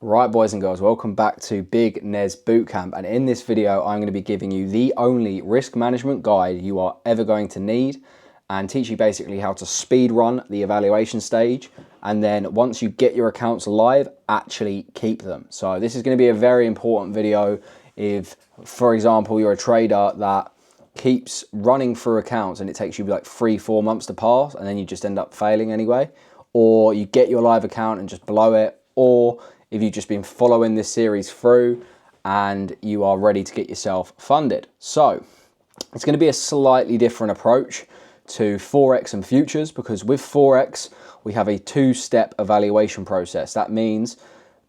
Right, boys and girls, welcome back to Big Nez Bootcamp, and in this video I'm going to be giving you the only risk management guide you are ever going to need and teach you basically how to speed run the evaluation stage, and then once you get your accounts live, actually keep them. So this is going to be a very important video if, for example, you're a trader that keeps running through accounts and it takes you like 3-4 months to pass and then you just end up failing anyway, or you get your live account and just blow it, or if you've just been following this series through and you are ready to get yourself funded. So it's going to be a slightly different approach to Forex and Futures, because with Forex we have a two-step evaluation process. That means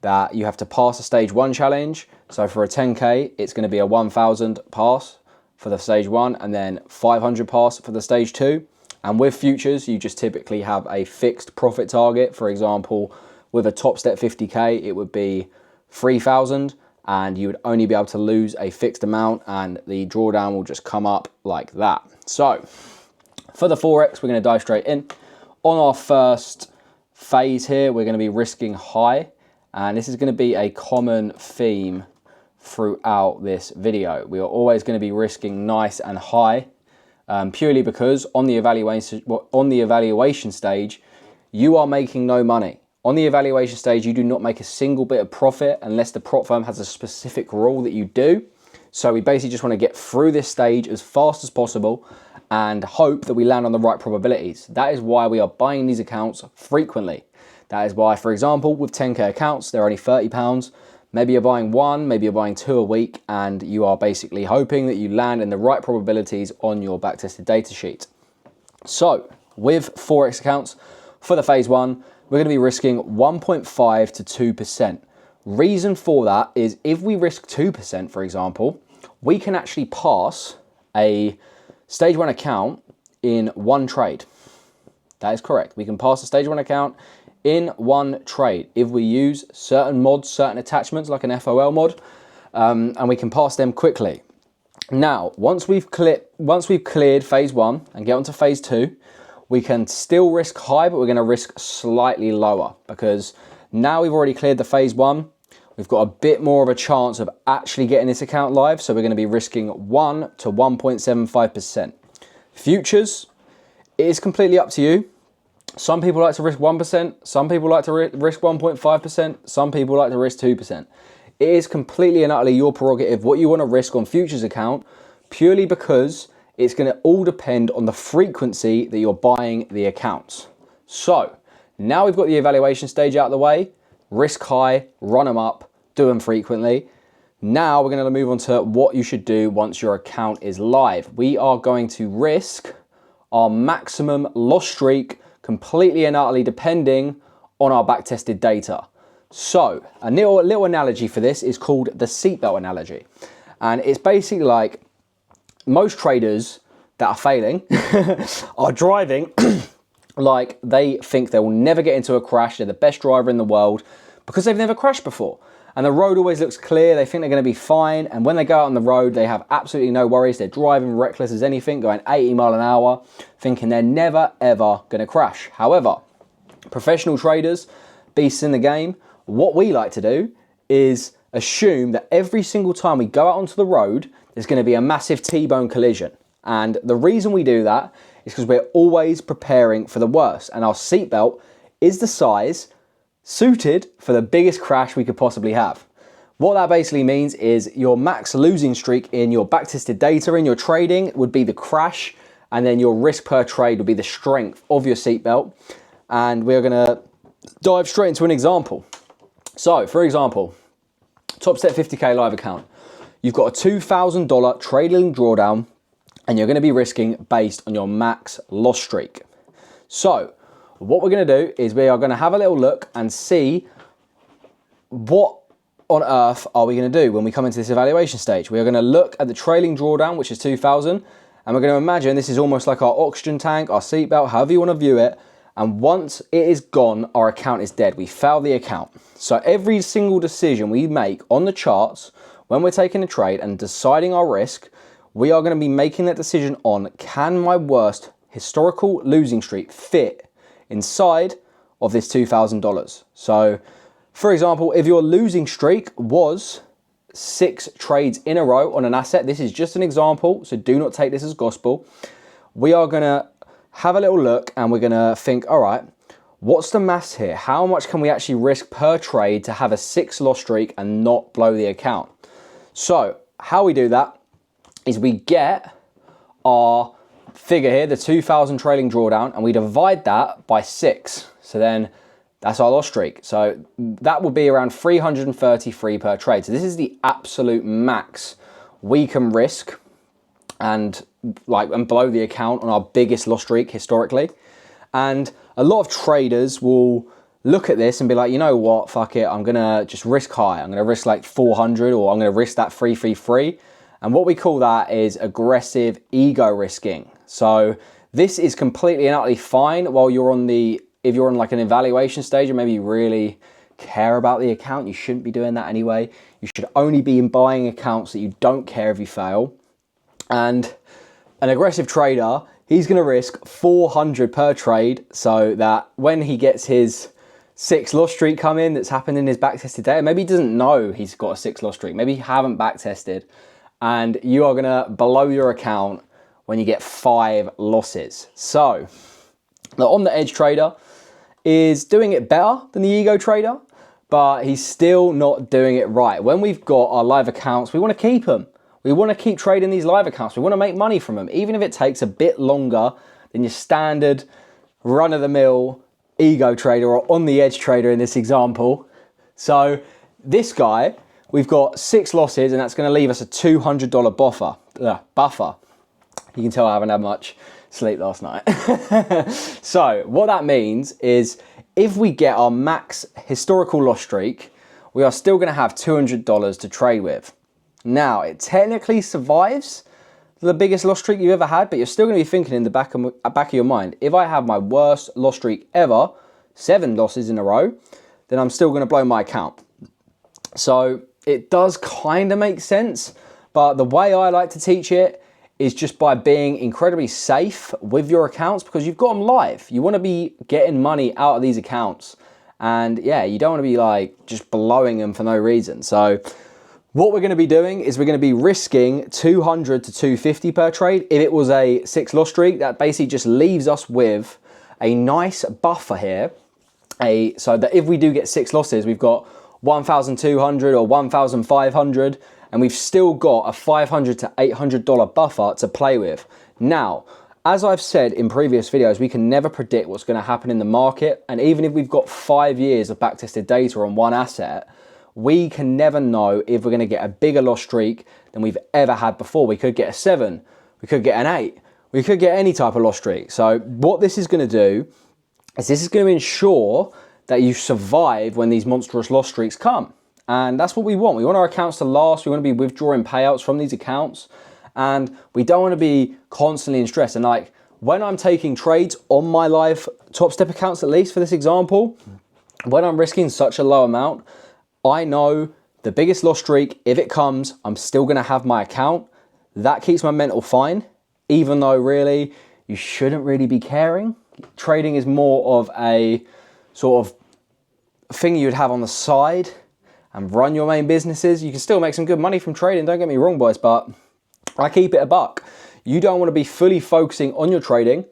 that you have to pass a stage 1 challenge. So for a 10k it's going to be a 1000 pass for the stage 1 and then 500 pass for the stage 2. And with Futures you just typically have a fixed profit target. For example, with a top step 50k, it would be 3,000 and you would only be able to lose a fixed amount and the drawdown will just come up like that. So for the Forex, we're going to dive straight in. On our first phase here, we're going to be risking high, and this is going to be a common theme throughout this video. We are always going to be risking nice and high, purely because on the evaluation stage, you are making no money. On the evaluation stage, you do not make a single bit of profit unless the prop firm has a specific rule that you do. So we basically just want to get through this stage as fast as possible and hope that we land on the right probabilities. That is why we are buying these accounts frequently. That is why, for example, with 10k accounts, they're only £30. Maybe you're buying one, maybe you're buying two a week, and you are basically hoping that you land in the right probabilities on your backtested data sheet. So with Forex accounts, for the phase 1, we're going to be risking 1.5 to 2%. Reason for that is if we risk 2%, for example, we can actually pass a stage 1 account in one trade. That is correct. We can pass a stage 1 account in one trade if we use certain mods, certain attachments like an FOL mod, and we can pass them quickly. Now, once we've cleared phase 1 and get onto phase 2, we can still risk high, but we're going to risk slightly lower because now we've already cleared the phase 1. We've got a bit more of a chance of actually getting this account live. So we're going to be risking 1 to 1.75%. Futures, it is completely up to you. Some people like to risk 1%. Some people like to risk 1.5%. Some people like to risk 2%. It is completely and utterly your prerogative what you want to risk on futures account, purely because it's going to all depend on the frequency that you're buying the accounts. So now we've got the evaluation stage out of the way, risk high, run them up, do them frequently. Now we're going to move on to what you should do once your account is live. We are going to risk our maximum loss streak completely and utterly depending on our backtested data. So a little analogy for this is called the seatbelt analogy. And it's basically like, most traders that are failing are driving like they think they will never get into a crash. They're the best driver in the world because they've never crashed before. And the road always looks clear. They think they're going to be fine. And when they go out on the road, they have absolutely no worries. They're driving reckless as anything, going 80 miles an hour, thinking they're never, ever going to crash. However, professional traders, beasts in the game, what we like to do is assume that every single time we go out onto the road, there's going to be a massive T-bone collision. And the reason we do that is because we're always preparing for the worst. And our seatbelt is the size suited for the biggest crash we could possibly have. What that basically means is your max losing streak in your backtested data in your trading would be the crash, and then your risk per trade would be the strength of your seatbelt. And we're going to dive straight into an example. So, for example, top step 50k live account. You've got a $2,000 trailing drawdown and you're going to be risking based on your max loss streak. So what we're going to do is we are going to have a little look and see what on earth are we going to do when we come into this evaluation stage. We are going to look at the trailing drawdown, which is 2,000, and we're going to imagine this is almost like our oxygen tank, our seatbelt, however you want to view it. And once it is gone, our account is dead. We failed the account. So every single decision we make on the charts when we're taking a trade and deciding our risk, we are going to be making that decision on, can my worst historical losing streak fit inside of this $2,000? So For example, if your losing streak was 6 trades in a row on an asset, this is just an example, so do not take this as gospel. We are gonna have a little look and we're gonna think, all right, what's the maths here? How much can we actually risk per trade to have a 6 loss streak and not blow the account? So how we do that is we get our figure here, the 2,000 trailing drawdown, and we divide that by 6. So then that's our loss streak. So that will be around 333 per trade. So this is the absolute max we can risk and blow the account on our biggest loss streak historically. And a lot of traders will look at this and be like, you know what, fuck it, I'm gonna just risk high. I'm gonna risk like 400, or I'm gonna risk that 333. And what we call that is aggressive ego risking. So this is completely and utterly fine while you're on if you're on like an evaluation stage and maybe you really care about the account. You shouldn't be doing that anyway. You should only be buying accounts that you don't care if you fail. And an aggressive trader, he's gonna risk 400 per trade so that when he gets his 6 loss streak come in that's happened in his backtested data, maybe he doesn't know he's got a 6 loss streak, maybe you haven't backtested, and you are gonna blow your account when you get 5 losses. So the on the edge trader is doing it better than the ego trader, but he's still not doing it right. When we've got our live accounts, we wanna keep them. We wanna keep trading these live accounts. We wanna make money from them, even if it takes a bit longer than your standard run-of-the-mill ego trader or on the edge trader in this example. So this guy, we've got 6 losses and that's gonna leave us a $200 buffer. You can tell I haven't had much sleep last night. So what that means is if we get our max historical loss streak, we are still gonna have $200 to trade with. Now, it technically survives the biggest loss streak you've ever had, but you're still gonna be thinking in the back of your mind, if I have my worst loss streak ever, 7 losses in a row, then I'm still gonna blow my account. So it does kind of make sense, but the way I like to teach it is just by being incredibly safe with your accounts, because you've got them live. You wanna be getting money out of these accounts. And yeah, you don't wanna be like just blowing them for no reason. So what we're gonna be doing is we're gonna be risking 200 to 250 per trade. If it was a 6 loss streak, that basically just leaves us with a nice buffer here. So that if we do get 6 losses, we've got 1,200 or 1,500, and we've still got a $500 to $800 buffer to play with. Now, as I've said in previous videos, we can never predict what's gonna happen in the market. And even if we've got 5 years of backtested data on one asset, we can never know if we're gonna get a bigger loss streak than we've ever had before. We could get a 7, we could get an 8, we could get any type of loss streak. So what this is gonna do is this is gonna ensure that you survive when these monstrous loss streaks come. And that's what we want. We want our accounts to last. We want to be withdrawing payouts from these accounts. And we don't want to be constantly in stress. And like when I'm taking trades on my live top step accounts, at least for this example, when I'm risking such a low amount, I know the biggest loss streak, if it comes, I'm still going to have my account. That keeps my mental fine, even though really you shouldn't really be caring. Trading is more of a sort of thing you'd have on the side and run your main businesses. You can still make some good money from trading, don't get me wrong, boys, but I keep it a buck. You don't want to be fully focusing on your trading,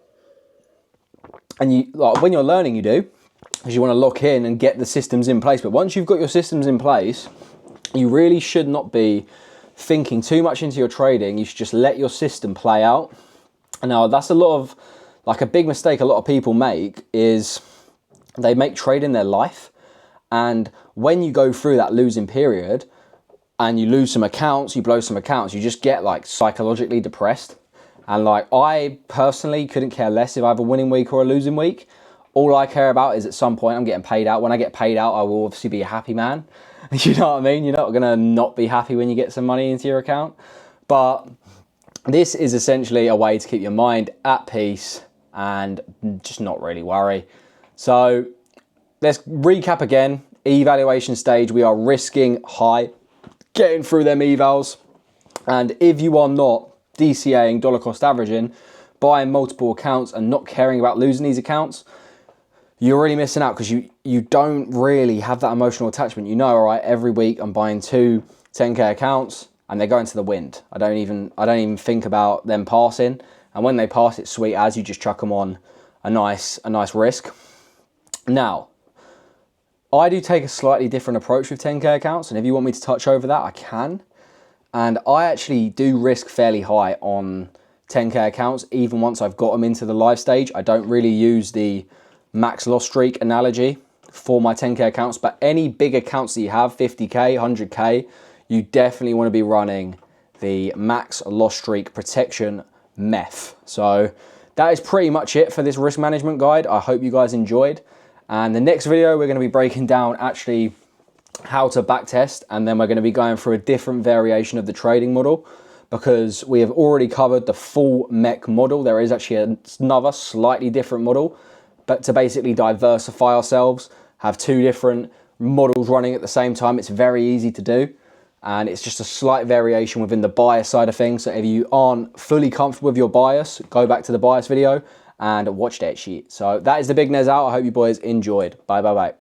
and you, like, when you're learning you do, because you want to lock in and get the systems in place. But once you've got your systems in place, you really should not be thinking too much into your trading. You should just let your system play out. And now that's a big mistake a lot of people make is they make trading their life. And when you go through that losing period and you lose some accounts, you blow some accounts, you just get like psychologically depressed. And like I personally couldn't care less if I have a winning week or a losing week. All I care about is at some point I'm getting paid out. When I get paid out, I will obviously be a happy man. You know what I mean? You're not gonna not be happy when you get some money into your account. But this is essentially a way to keep your mind at peace and just not really worry. So let's recap again. Evaluation stage, we are risking high, getting through them evals. And if you are not DCAing, dollar cost averaging, buying multiple accounts and not caring about losing these accounts, you're really missing out, because you you don't really have that emotional attachment. You know, all right, every week I'm buying 2 10K accounts and they're going to the wind. I don't even think about them passing. And when they pass, it's sweet as you just chuck them on a nice risk. Now, I do take a slightly different approach with 10K accounts, and if you want me to touch over that, I can. And I actually do risk fairly high on 10K accounts, even once I've got them into the live stage. I don't really use the max loss streak analogy for my 10K accounts, but any big accounts that you have, 50K, 100K, you definitely want to be running the max loss streak protection meth. So that is pretty much it for this risk management guide. I hope you guys enjoyed. And the next video, we're going to be breaking down actually how to backtest, and then we're going to be going through a different variation of the trading model, because we have already covered the full mech model. There is actually another slightly different model, but to basically diversify ourselves, have 2 different models running at the same time. It's very easy to do, and it's just a slight variation within the bias side of things. So if you aren't fully comfortable with your bias, go back to the bias video and watch that sheet. So that is the Big Nez out. I hope you boys enjoyed. Bye, bye, bye.